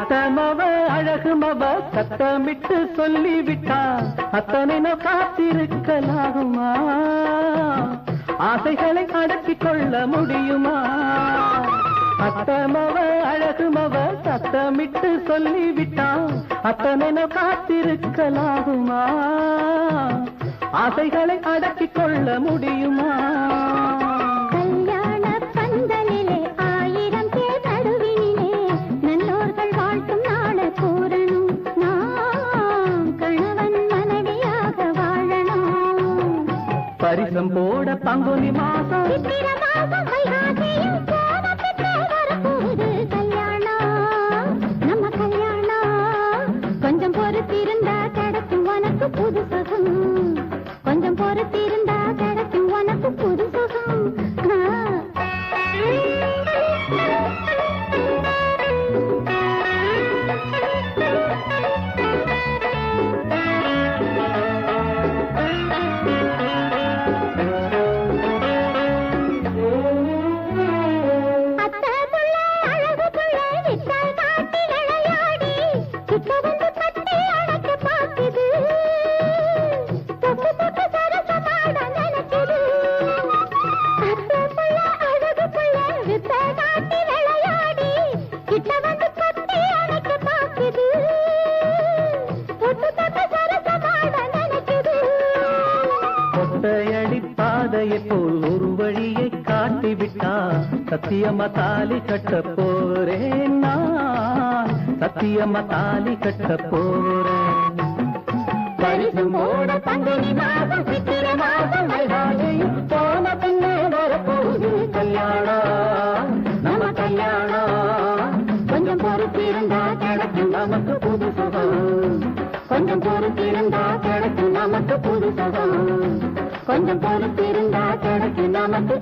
அத்தமவ அழகுமவ சத்தமிட்டு சொல்லிவிட்டா அத்தனை நோ காத்திருக்கலாகுமா? ஆசைகளை அடக்கிக் கொள்ள முடியுமா? அத்தமவ அழகுமவ சத்தமிட்டு சொல்லிவிட்டா அத்தனை நோ காத்திருக்கலாகுமா? ஆசைகளை அடக்கிக் கொள்ள முடியுமா? கல்யாண பந்தலிலே ஆயிரம் பேர் நடுவினிலே நல்லோர்கள் வாழ்த்தும் நாள கூறணும். நாம் கணவன் மனைவியாக வாழணும். பரிசம் போட பங்குனி மாசம் சித்திர மாசம் வைகாசியில் போன பின்னே வரப்போகுது கல்யாணம். நம்ம கல்யாணம் கொஞ்சம் பொறுத்திருந்தா கிடைக்கும் உனக்கு புது சுகம். கொஞ்சம் பொறுத்திருந்தா கிடைக்கும் உனக்கு புது சுகம். ஒத்தையடி பாதையை போல் ஒரு வழியை காட்டிவிட்டா சத்தியமா தாலி கட்ட போறேன் நான். சத்தியமா தாலி கட்ட போறேன். பரிசும் போட பங்குனி மாதம் சித்திர மாதம் வைகாசியில் போன பின்னே வரப்போகுது கல்யாணம். நம்ம கல்யாணம் கொஞ்சம் பொறுத்திருந்தா கிடைக்கும் நமக்கு புது சுகம். கொஞ்சம் பொறுத்திருந்தா கிடைக்கும் நமக்கு புது சுகம். கொஞ்சம் பொறுத்திருந்தா கிடைக்கும் நமக்கு